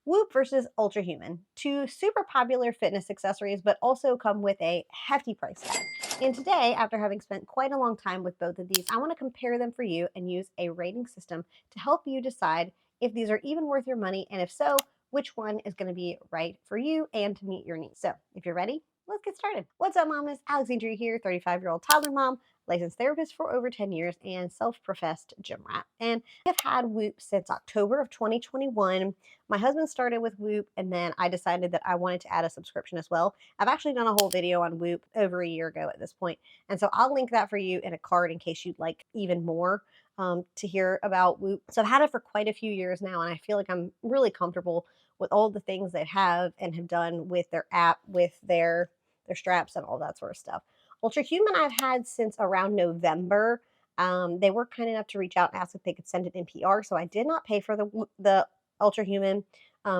Whoop versus Ultrahuman, two super popular fitness accessories, but also come with a hefty price tag. And today, after having spent quite a long time with both of these, I want to compare them for you and use a rating system to help you decide if these are even worth your money, and if so, which one is going to be right for you and to meet your needs. So, if you're ready, let's get started. What's up, mamas? Alexandria here, 35-year-old toddler mom, licensed therapist for over 10 years, and self-professed gym rat. And I've had Whoop since October of 2021. My husband started with Whoop, and then I decided that I wanted to add a subscription as well. I've actually done a whole video on Whoop over a year ago at this point, and so I'll link that for you in a card in case you'd like even more to hear about Whoop. So I've had it for quite a few years now, and I feel like I'm really comfortable with all the things they have and have done with their app, with their straps, and all that sort of stuff. Ultrahuman I've had since around November. They were kind enough to reach out and ask if they could send it in PR, so I did not pay for the Ultrahuman.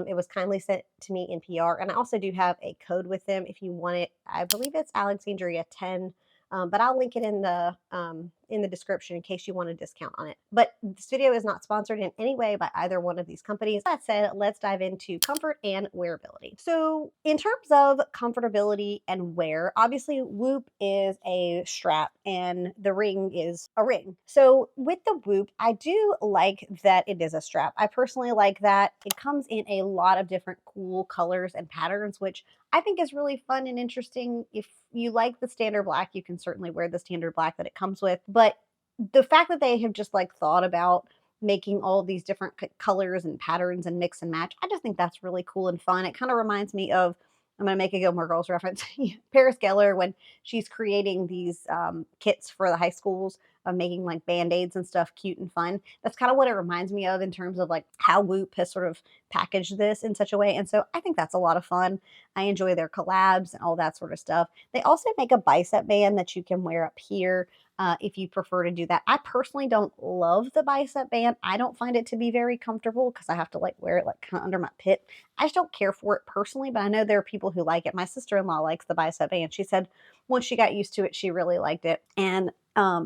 It was kindly sent to me in PR, and I also do have a code with them if you want it. I believe it's Alexandria10, but I'll link it in the description in case you want a discount on it. But this video is not sponsored in any way by either one of these companies. That said, let's dive into comfort and wearability. So in terms of comfortability and wear, obviously Whoop is a strap and the ring is a ring. So with the Whoop, I do like that it is a strap. I personally like that it comes in a lot of different cool colors and patterns, which I think is really fun and interesting. If you like the standard black, you can certainly wear the standard black that it comes with. But the fact that they have just like thought about making all these different colors and patterns and mix and match, I just think that's really cool and fun. It kind of reminds me of, I'm going to make a Gilmore Girls reference, Paris Geller, when she's creating these kits for the high schools of making like band-aids and stuff cute and fun. That's kind of what it reminds me of in terms of like how Whoop has sort of packaged this in such a way. And so I think that's a lot of fun. I enjoy their collabs and all that sort of stuff. They also make a bicep band that you can wear up here if you prefer to do that. I personally don't love the bicep band. I don't find it to be very comfortable because I have to like wear it like kind of under my pit. I just don't care for it personally, but I know there are people who like it. My sister-in-law likes the bicep band. She said once she got used to it, she really liked it. And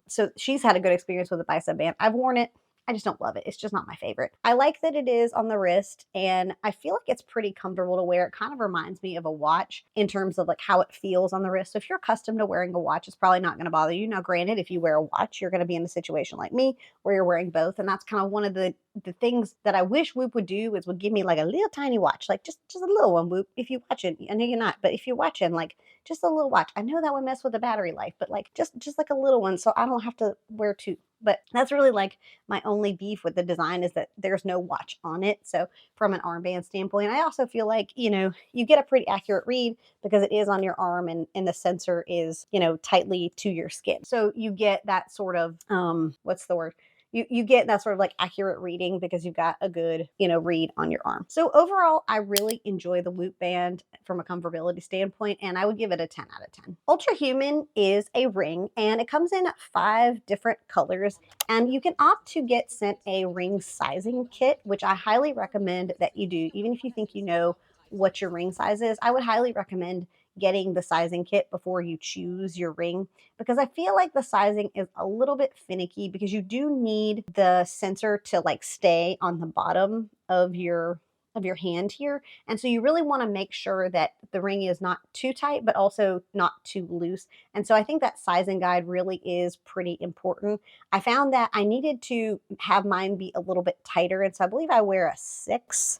so she's had a good experience with the bicep band. I've worn it. I just don't love it. It's just not my favorite. I like that it is on the wrist, and I feel like it's pretty comfortable to wear. It kind of reminds me of a watch in terms of like how it feels on the wrist. So if you're accustomed to wearing a watch, it's probably not going to bother you. Now, granted, if you wear a watch, you're going to be in a situation like me where you're wearing both, and that's kind of one of the things that I wish Whoop would do is would give me like a little tiny watch, like just a little one, Whoop. If you watch it, I know you're not, but if you're watching, like just a little watch. I know that would mess with the battery life, but like just like a little one, so I don't have to wear two. But that's really like my only beef with the design is that there's no watch on it. So from an armband standpoint, I also feel like, you get a pretty accurate read because it is on your arm and the sensor is, tightly to your skin. So you get that sort of, what's the word? You get that sort of like accurate reading because you've got a good, read on your arm. So overall, I really enjoy the Whoop band from a comfortability standpoint, and I would give it a 10 out of 10. Ultrahuman is a ring, and it comes in 5 different colors, and you can opt to get sent a ring sizing kit, which I highly recommend that you do. Even if you think you know what your ring size is, I would highly recommend getting the sizing kit before you choose your ring, because I feel like the sizing is a little bit finicky because you do need the sensor to like stay on the bottom of your hand here. And so you really want to make sure that the ring is not too tight, but also not too loose. And so I think that sizing guide really is pretty important. I found that I needed to have mine be a little bit tighter. And so I believe I wear a 6.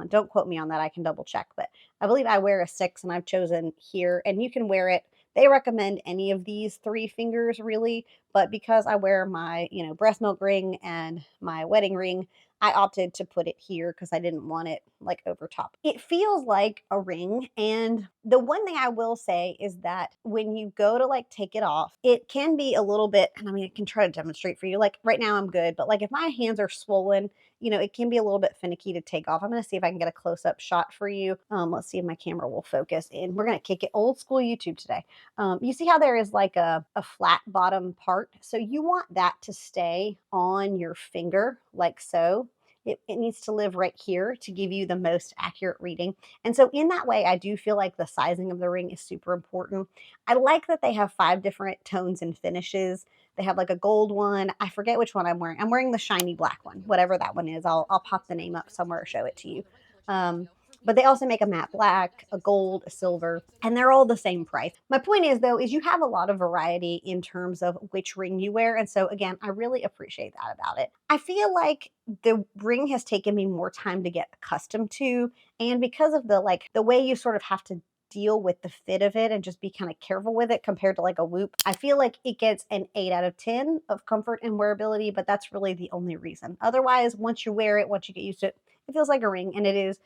Don't quote me on that. I can double check, but I believe I wear a 6 and I've chosen here, and you can wear it. They recommend any of these 3 fingers really, but because I wear my, breast milk ring and my wedding ring, I opted to put it here because I didn't want it like over top. It feels like a ring, and the one thing I will say is that when you go to like take it off, it can be a little bit, and I mean, I can try to demonstrate for you. Like right now I'm good, but like if my hands are swollen, it can be a little bit finicky to take off. I'm going to see if I can get a close-up shot for you. Let's see if my camera will focus, and we're going to kick it old school YouTube today. You see how there is like a flat bottom part? So you want that to stay on your finger like so. It needs to live right here to give you the most accurate reading. And so in that way, I do feel like the sizing of the ring is super important. I like that they have 5 different tones and finishes. They have like a gold one. I forget which one I'm wearing. I'm wearing the shiny black one, whatever that one is. I'll pop the name up somewhere or show it to you. But they also make a matte black, a gold, a silver, and they're all the same price. My point is, though, is you have a lot of variety in terms of which ring you wear. And so, again, I really appreciate that about it. I feel like the ring has taken me more time to get accustomed to. And because of the way you sort of have to deal with the fit of it and just be kind of careful with it compared to like a Whoop, I feel like it gets an 8 out of 10 of comfort and wearability, but that's really the only reason. Otherwise, once you wear it, once you get used to it, it feels like a ring and it is,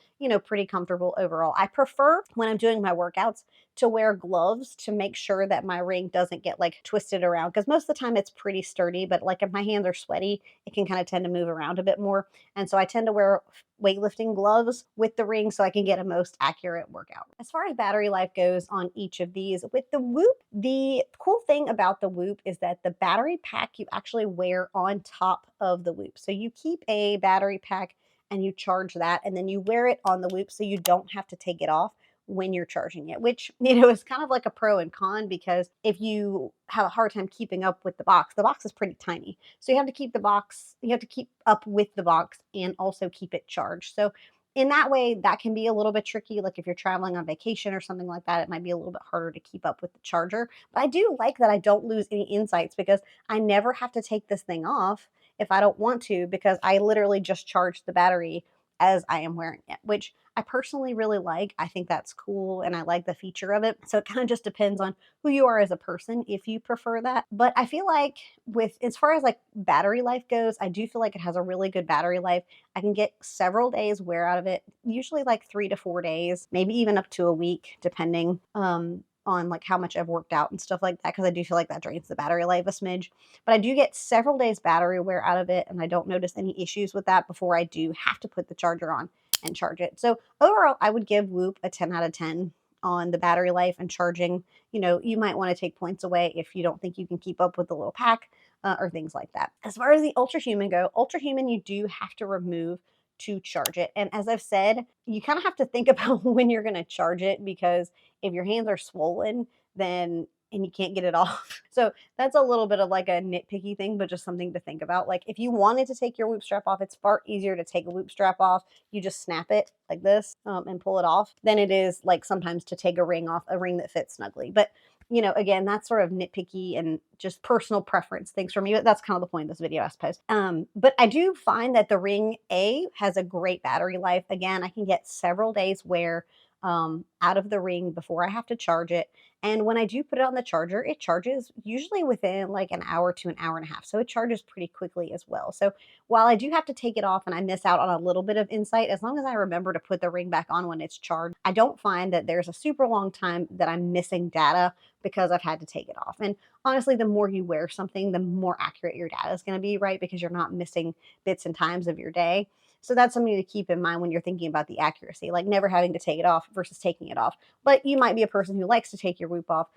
pretty comfortable overall. I prefer when I'm doing my workouts to wear gloves to make sure that my ring doesn't get like twisted around because most of the time it's pretty sturdy, but like if my hands are sweaty, it can kind of tend to move around a bit more. And so I tend to wear weightlifting gloves with the ring so I can get a most accurate workout. As far as battery life goes on each of these, with the Whoop, the cool thing about the Whoop is that the battery pack you actually wear on top of the Whoop. So you keep a battery pack and you charge that and then you wear it on the Whoop so you don't have to take it off when you're charging it, which, is kind of like a pro and con because if you have a hard time keeping up with the box is pretty tiny. So you have to keep up with the box and also keep it charged. So in that way, that can be a little bit tricky. Like if you're traveling on vacation or something like that, it might be a little bit harder to keep up with the charger. But I do like that I don't lose any insights because I never have to take this thing off if I don't want to because I literally just charge the battery as I am wearing it, which I personally really like. I think that's cool and I like the feature of it. So it kind of just depends on who you are as a person if you prefer that. But I feel like with as far as like battery life goes, I do feel like it has a really good battery life. I can get several days wear out of it, usually like 3 to 4 days, maybe even up to a week, depending on like how much I've worked out and stuff like that, because I do feel like that drains the battery life a smidge. But I do get several days battery wear out of it, and I don't notice any issues with that before I do have to put the charger on and charge it. So overall, I would give Whoop a 10 out of 10 on the battery life and charging. You might want to take points away if you don't think you can keep up with the little pack or things like that. As far as the Ultrahuman go, Ultrahuman you do have to remove to charge it. And as I've said, you kind of have to think about when you're going to charge it because if your hands are swollen, then and you can't get it off. So that's a little bit of like a nitpicky thing, but just something to think about. Like if you wanted to take your Whoop strap off, it's far easier to take a Whoop strap off. You just snap it like this and pull it off than it is like sometimes to take a ring off, a ring that fits snugly. But again, that's sort of nitpicky and just personal preference things for me. But that's kind of the point of this video, I suppose. But I do find that the Ring A has a great battery life. Again, I can get several days wear out of the ring before I have to charge it. And when I do put it on the charger, it charges usually within like an hour to an hour and a half. So it charges pretty quickly as well. So while I do have to take it off and I miss out on a little bit of insight, as long as I remember to put the ring back on when it's charged, I don't find that there's a super long time that I'm missing data because I've had to take it off. And honestly, the more you wear something, the more accurate your data is going to be, right? Because you're not missing bits and times of your day. So that's something to keep in mind when you're thinking about the accuracy, like never having to take it off versus taking it off. But you might be a person who likes to take your Whoop off,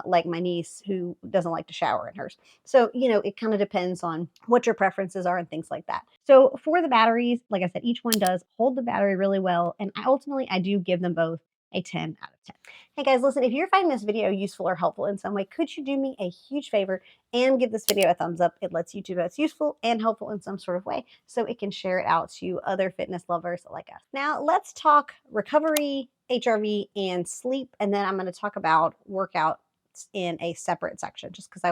like my niece who doesn't like to shower in hers. So, it kind of depends on what your preferences are and things like that. So for the batteries, like I said, each one does hold the battery really well. And I do give them both a 10 out of 10. Hey guys, listen, if you're finding this video useful or helpful in some way, could you do me a huge favor and give this video a thumbs up? It lets YouTube know it's useful and helpful in some sort of way so it can share it out to other fitness lovers like us. Now let's talk recovery, HRV, and sleep, and then I'm going to talk about workout in a separate section just because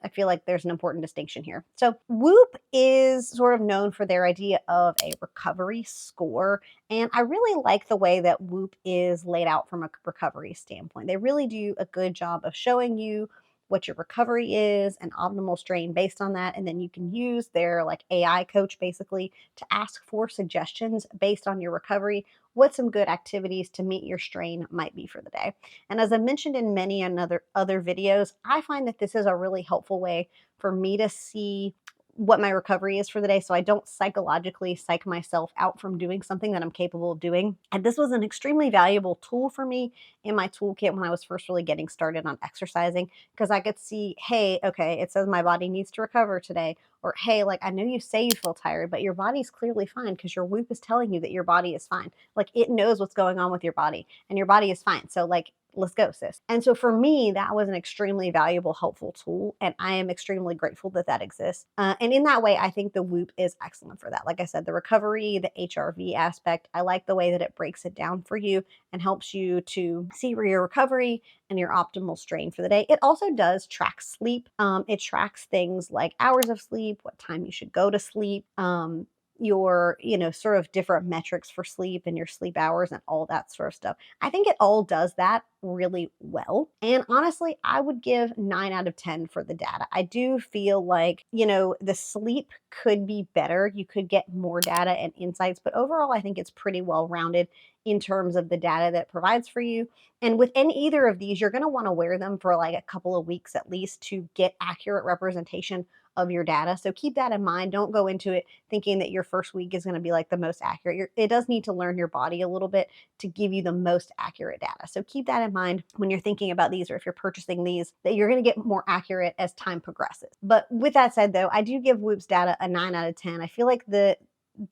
I feel like there's an important distinction here. So Whoop is sort of known for their idea of a recovery score. And I really like the way that Whoop is laid out from a recovery standpoint. They really do a good job of showing you what your recovery is and optimal strain based on that. And then you can use their like AI coach basically to ask for suggestions based on your recovery, what some good activities to meet your strain might be for the day. And as I mentioned in many other videos, I find that this is a really helpful way for me to see what my recovery is for the day so I don't psychologically psych myself out from doing something that I'm capable of doing. And this was an extremely valuable tool for me in my toolkit when I was first really getting started on exercising because I could see, hey, okay, it says my body needs to recover today. Or, hey, like I know you say you feel tired, but your body's clearly fine because your Whoop is telling you that your body is fine. Like it knows what's going on with your body and your body is fine. So like let's go, sis. And so for me, that was an extremely valuable, helpful tool. And I am extremely grateful that that exists. And in that way, I think the Whoop is excellent for that. Like I said, the recovery, the HRV aspect, I like the way that it breaks it down for you and helps you to see where your recovery and your optimal strain for the day. It also does track sleep. It tracks things like hours of sleep, what time you should go to sleep, your, sort of different metrics for sleep and your sleep hours and all that sort of stuff. I think it all does that really well. And honestly, I would give 9 out of 10 for the data. I do feel like, the sleep could be better. You could get more data and insights, but overall, I think it's pretty well rounded in terms of the data that it provides for you. And within either of these, you're going to want to wear them for like a couple of weeks at least to get accurate representation of your data. So keep that in mind. Don't go into it thinking that your first week is going to be like the most accurate. It does need to learn your body a little bit to give you the most accurate data. So keep that in mind when you're thinking about these, or if you're purchasing these, that you're going to get more accurate as time progresses. But with that said, though, I do give Whoop's data a 9 out of 10. I feel like the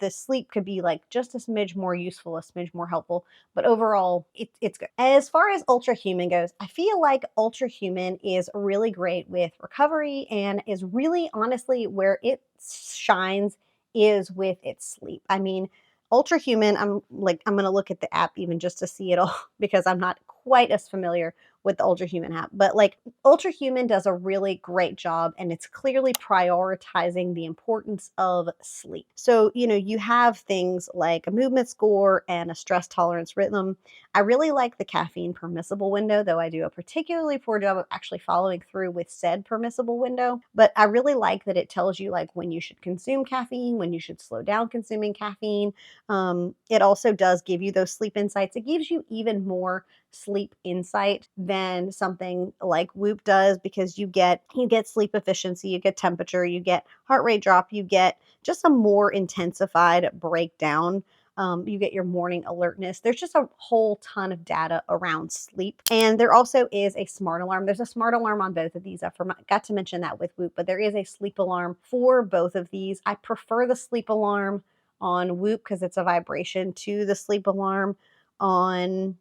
sleep could be like just a smidge more useful, a smidge more helpful, but overall it's good. As far as Ultrahuman goes, I feel like Ultrahuman is really great with recovery and is really honestly where it shines is with its sleep. I mean, Ultrahuman, I'm gonna look at the app even just to see it all because I'm not quite as familiar with the Ultrahuman app. But like Ultrahuman does a really great job and it's clearly prioritizing the importance of sleep. So, you have things like a movement score and a stress tolerance rhythm. I really like the caffeine permissible window, though I do a particularly poor job of actually following through with said permissible window. But I really like that it tells you like when you should consume caffeine, when you should slow down consuming caffeine. It also does give you those sleep insights. It gives you even more sleep insight than something like Whoop does because you get sleep efficiency, you get temperature, you get heart rate drop, you get just a more intensified breakdown. You get your morning alertness. There's just a whole ton of data around sleep. And there also is a smart alarm. There's a smart alarm on both of these. I got to mention that with Whoop, but there is a sleep alarm for both of these. I prefer the sleep alarm on Whoop because it's a vibration to the sleep alarm on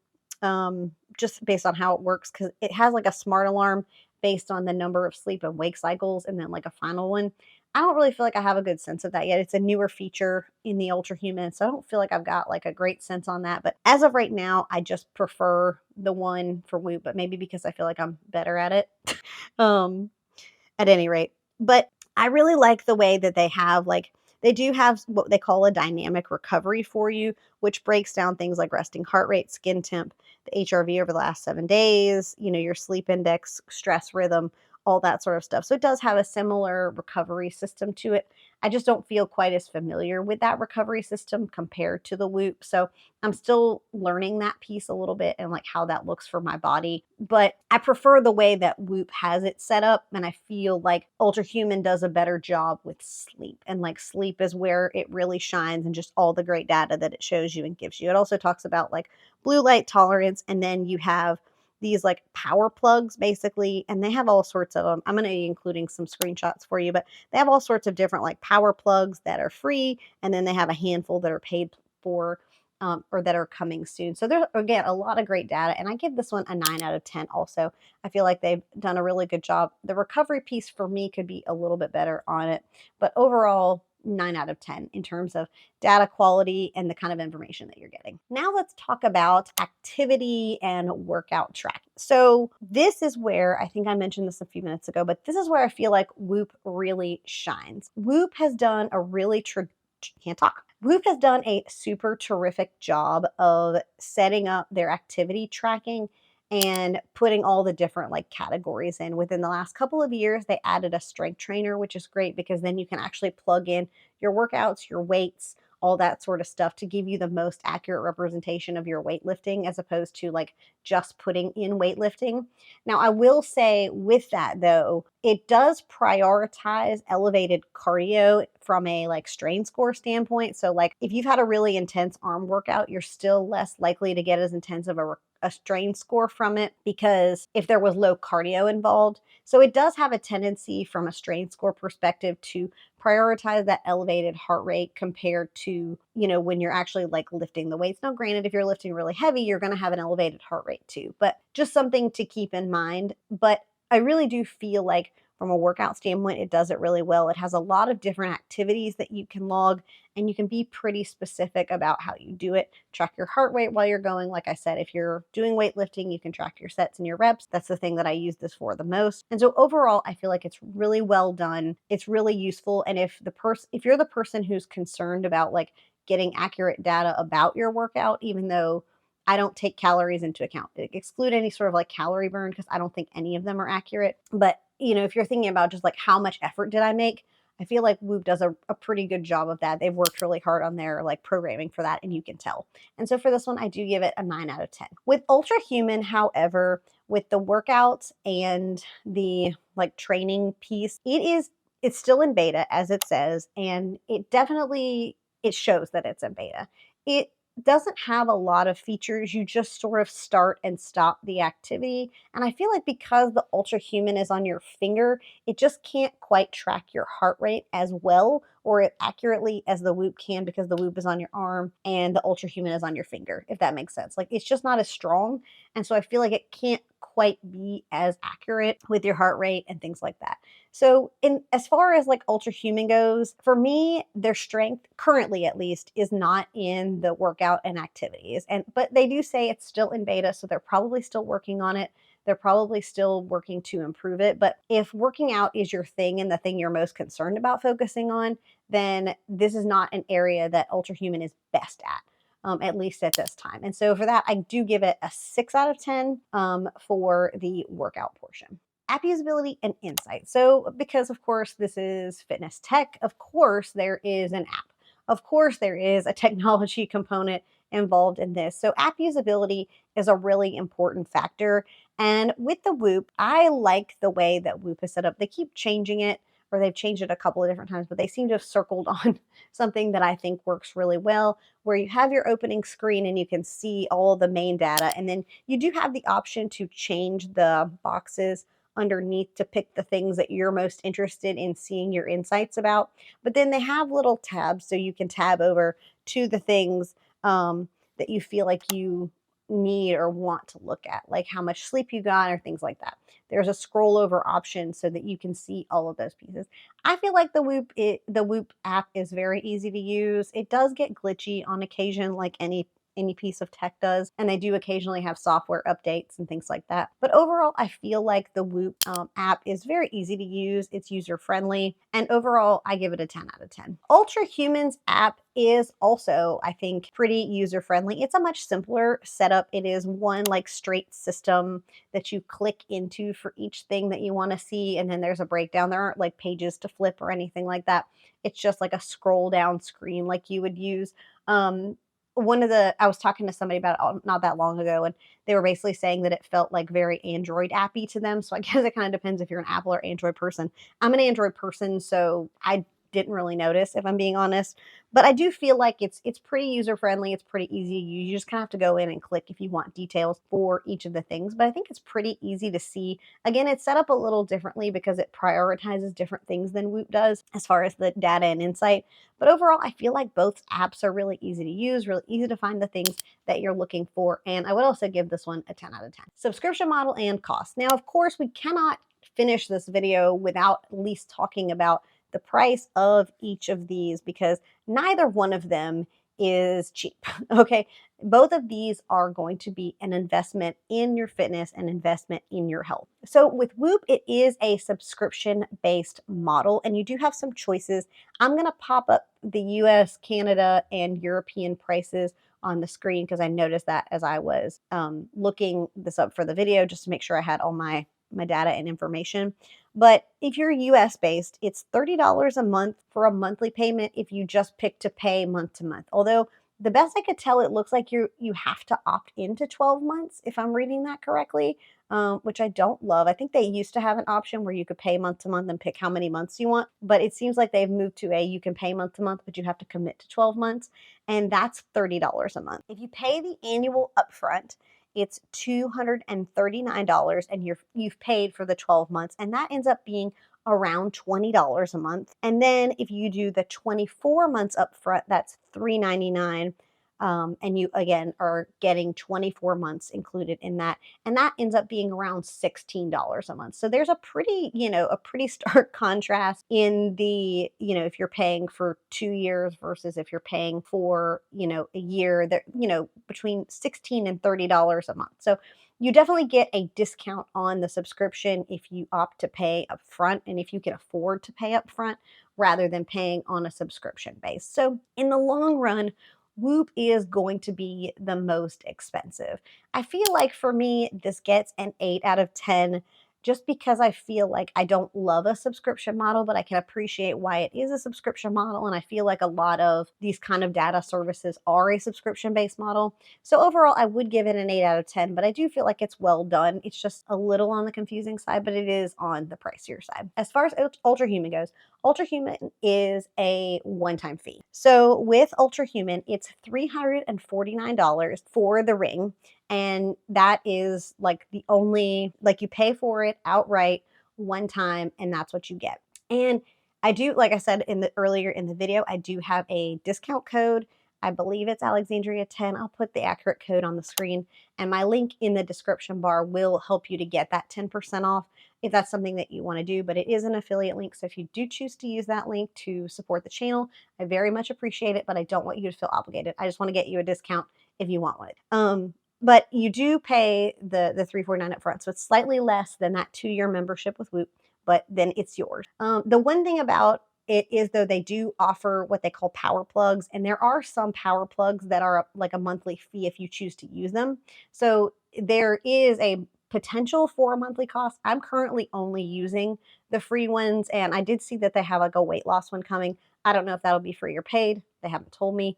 just based on how it works, because it has like a smart alarm based on the number of sleep and wake cycles and then like a final one. I don't really feel like I have a good sense of that yet. It's a newer feature in the Ultrahuman, so I don't feel like I've got like a great sense on that. But as of right now, I just prefer the one for Whoop, but maybe because I feel like I'm better at it. um, at any rate. But I really like the way that they do have what they call a dynamic recovery for you, which breaks down things like resting heart rate, skin temp, the HRV over the last 7 days, your sleep index, stress rhythm, all that sort of stuff. So it does have a similar recovery system to it. I just don't feel quite as familiar with that recovery system compared to the Whoop. So I'm still learning that piece a little bit and like how that looks for my body. But I prefer the way that Whoop has it set up. And I feel like Ultrahuman does a better job with sleep. And like sleep is where it really shines and just all the great data that it shows you and gives you. It also talks about like blue light tolerance. And then you have these like power plugs basically, and they have all sorts of them. I'm going to be including some screenshots for you, but they have all sorts of different like power plugs that are free. And then they have a handful that are paid for or that are coming soon. So there's, again, a lot of great data. And I give this one a 9 out of 10 also. I feel like they've done a really good job. The recovery piece for me could be a little bit better on it. But overall, 9 out of 10 in terms of data quality and the kind of information that you're getting. Now let's talk about activity and workout tracking. So this is where, I think I mentioned this a few minutes ago, but this is where I feel like Whoop really shines. Whoop has done a really can't talk. Whoop has done a super terrific job of setting up their activity tracking and putting all the different like categories in. Within the last couple of years, they added a strength trainer, which is great because then you can actually plug in your workouts, your weights, all that sort of stuff to give you the most accurate representation of your weightlifting as opposed to like just putting in weightlifting. Now, I will say with that though, it does prioritize elevated cardio from a like strain score standpoint. So like if you've had a really intense arm workout, you're still less likely to get as intense of a strain score from it because if there was low cardio involved. So it does have a tendency from a strain score perspective to prioritize that elevated heart rate compared to, when you're actually like lifting the weights. Now, granted, if you're lifting really heavy, you're going to have an elevated heart rate too, but just something to keep in mind. But I really do feel like from a workout standpoint, it does it really well. It has a lot of different activities that you can log, and you can be pretty specific about how you do it. Track your heart rate while you're going. Like I said, if you're doing weightlifting, you can track your sets and your reps. That's the thing that I use this for the most. And so overall, I feel like it's really well done. It's really useful. And if you're the person who's concerned about like getting accurate data about your workout, even though I don't take calories into account. Exclude any sort of like calorie burn because I don't think any of them are accurate. But, if you're thinking about just like how much effort did I make, I feel like Whoop does a pretty good job of that. They've worked really hard on their like programming for that, and you can tell. And so for this one, I do give it a 9 out of 10. With Ultrahuman, however, with the workouts and the like training piece, it's still in beta as it says, and it shows that it's in beta. It doesn't have a lot of features. You just sort of start and stop the activity. And I feel like because the Ultrahuman is on your finger, it just can't quite track your heart rate as well or as accurately as the Whoop can because the Whoop is on your arm and the Ultrahuman is on your finger, if that makes sense. Like it's just not as strong. And so I feel like it can't quite be as accurate with your heart rate and things like that. So in as far as like Ultrahuman goes, for me, their strength currently at least is not in the workout and activities. But they do say it's still in beta, so they're probably still working on it. They're probably still working to improve it. But if working out is your thing and the thing you're most concerned about focusing on, then this is not an area that Ultrahuman is best at least at this time. And so for that, I do give it a 6 out of 10 for the workout portion. App usability and insight. So because of course this is fitness tech, of course there is an app. Of course there is a technology component involved in this. So app usability is a really important factor. And with the Whoop, I like the way that Whoop is set up. They keep changing it, or they've changed it a couple of different times, but they seem to have circled on something that I think works really well, where you have your opening screen and you can see all the main data. And then you do have the option to change the boxes underneath to pick the things that you're most interested in seeing your insights about. But then they have little tabs so you can tab over to the things that you feel like you need or want to look at, like how much sleep you got or things like that. There's a scroll over option so that you can see all of those pieces. I feel like the Whoop app is very easy to use. It does get glitchy on occasion, like any piece of tech does, and they do occasionally have software updates and things like that. But overall, I feel like the Whoop app is very easy to use. It's user friendly, and overall, I give it a 10 out of 10. Ultrahuman's app is also, I think, pretty user friendly. It's a much simpler setup. It is one like straight system that you click into for each thing that you want to see, and then there's a breakdown. There aren't like pages to flip or anything like that. It's just like a scroll down screen like you would use. I was talking to somebody about it not that long ago, and they were basically saying that it felt like very Android appy to them. So I guess it kind of depends if you're an Apple or Android person. I'm an Android person, so I didn't really notice, if I'm being honest. But I do feel like it's pretty user friendly. It's pretty easy to use. You just kind of have to go in and click if you want details for each of the things. But I think it's pretty easy to see. Again, it's set up a little differently because it prioritizes different things than Whoop does as far as the data and insight. But overall, I feel like both apps are really easy to use, really easy to find the things that you're looking for. And I would also give this one a 10 out of 10. Subscription model and cost. Now, of course, we cannot finish this video without at least talking about the price of each of these because neither one of them is cheap. Okay. Both of these are going to be an investment in your fitness and investment in your health. So with Whoop, it is a subscription based model and you do have some choices. I'm going to pop up the US, Canada, and European prices on the screen because I noticed that as I was looking this up for the video just to make sure I had all my data and information. But if you're US based, it's $30 a month for a monthly payment if you just pick to pay month to month. Although the best I could tell, it looks like you have to opt into 12 months if I'm reading that correctly. which I don't love. I think they used to have an option where you could pay month to month and pick how many months you want, but it seems like they've moved to a you can pay month to month, but you have to commit to 12 months, and that's $30 a month. If you pay the annual upfront, it's $239 and you've paid for the 12 months, and that ends up being around $20 a month. And then if you do the 24 months upfront, that's $399. And you again are getting 24 months included in that, and that ends up being around $16 a month. So there's a pretty, a pretty stark contrast in the, if you're paying for 2 years versus if you're paying for, a year, that, between 16 and $30 a month. So you definitely get a discount on the subscription if you opt to pay up front and if you can afford to pay up front rather than paying on a subscription base. So in the long run, Whoop is going to be the most expensive. I feel like for me, this gets an 8 out of 10 just because I feel like I don't love a subscription model, but I can appreciate why it is a subscription model. And I feel like a lot of these kind of data services are a subscription based model. So overall, I would give it an 8 out of 10, but I do feel like it's well done. It's just a little on the confusing side, but it is on the pricier side. As far as Ultrahuman goes, Ultrahuman is a one-time fee. So with Ultrahuman, it's $349 for the ring. And that is like the only, like you pay for it outright one time, and that's what you get. And I do, like I said earlier in the video, I do have a discount code. I believe it's Alexandria10. I'll put the accurate code on the screen, and my link in the description bar will help you to get that 10% off if that's something that you want to do. But it is an affiliate link, so if you do choose to use that link to support the channel, I very much appreciate it, but I don't want you to feel obligated. I just want to get you a discount if you want one. But you do pay the $349 up front, so it's slightly less than that 2-year membership with Whoop, but then it's yours. The one thing about it is, though, they do offer what they call power plugs, and there are some power plugs that are like a monthly fee if you choose to use them. So there is a potential for a monthly cost. I'm currently only using the free ones, and I did see that they have like a weight loss one coming. I don't know if that'll be free or paid. They haven't told me.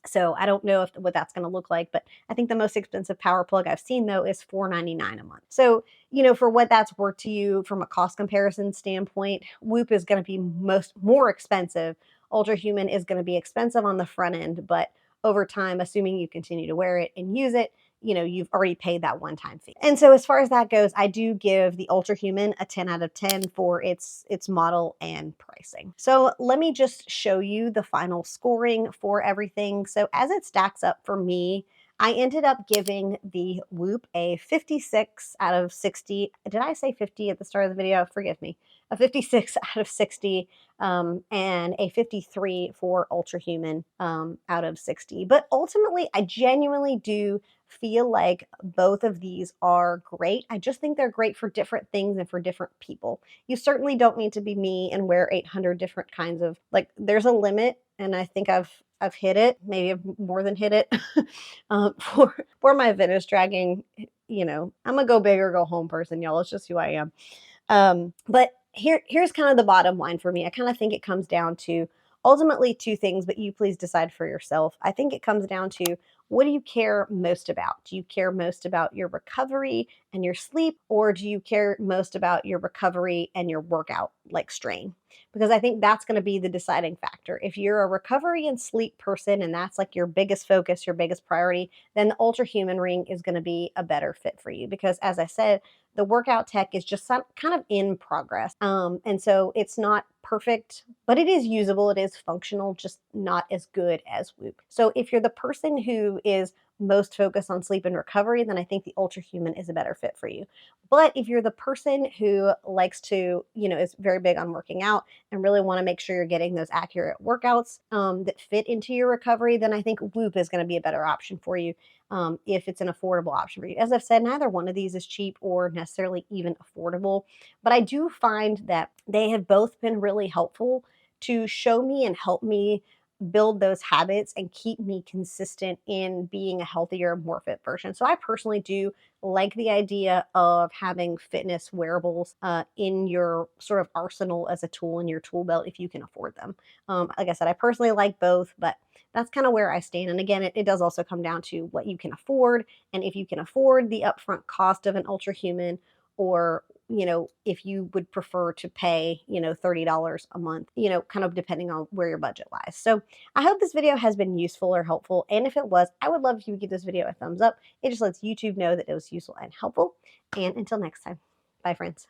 So I don't know what that's going to look like, but I think the most expensive power plug I've seen, though, is $499 a month. So, for what that's worth to you from a cost comparison standpoint, Whoop is going to be more expensive. Ultrahuman is going to be expensive on the front end, but over time, assuming you continue to wear it and use it, you've already paid that one-time fee. And so as far as that goes, I do give the Ultrahuman a 10 out of 10 for its model and pricing. So let me just show you the final scoring for everything. So as it stacks up for me, I ended up giving the Whoop a 56 out of 60. Did I say 50 at the start of the video? Forgive me. A 56 out of 60 and a 53 for Ultrahuman out of 60. But ultimately, I genuinely do feel like both of these are great. I just think they're great for different things and for different people. You certainly don't need to be me and wear 800 different kinds of, like, there's a limit, and I think I've hit it, maybe I've more than hit it for my fitness tracking. I'm a go big or go home person, y'all. It's just who I am. But here's kind of the bottom line for me. I kind of think it comes down to ultimately two things, but you please decide for yourself. I think it comes down to, what do you care most about? Do you care most about your recovery and your sleep, or do you care most about your recovery and your workout, like strain? Because I think that's going to be the deciding factor. If you're a recovery and sleep person and that's like your biggest focus, your biggest priority, then the Ultrahuman ring is going to be a better fit for you. Because as I said, the workout tech is just kind of in progress. And so it's not perfect, but it is usable. It is functional, just not as good as Whoop. So if you're the person who is most focused on sleep and recovery, then I think the Ultrahuman is a better fit for you. But if you're the person who likes to, is very big on working out and really want to make sure you're getting those accurate workouts that fit into your recovery, then I think Whoop is going to be a better option for you. If it's an affordable option for you. As I've said, neither one of these is cheap or necessarily even affordable, but I do find that they have both been really helpful to show me and help me build those habits and keep me consistent in being a healthier, more fit version. So I personally do like the idea of having fitness wearables in your sort of arsenal as a tool in your tool belt if you can afford them. Like I said, I personally like both, but that's kind of where I stand. And again, it does also come down to what you can afford, and if you can afford the upfront cost of an Ultrahuman, or if you would prefer to pay, $30 a month, kind of depending on where your budget lies. So I hope this video has been useful or helpful. And if it was, I would love if you would give this video a thumbs up. It just lets YouTube know that it was useful and helpful. And until next time, bye, friends.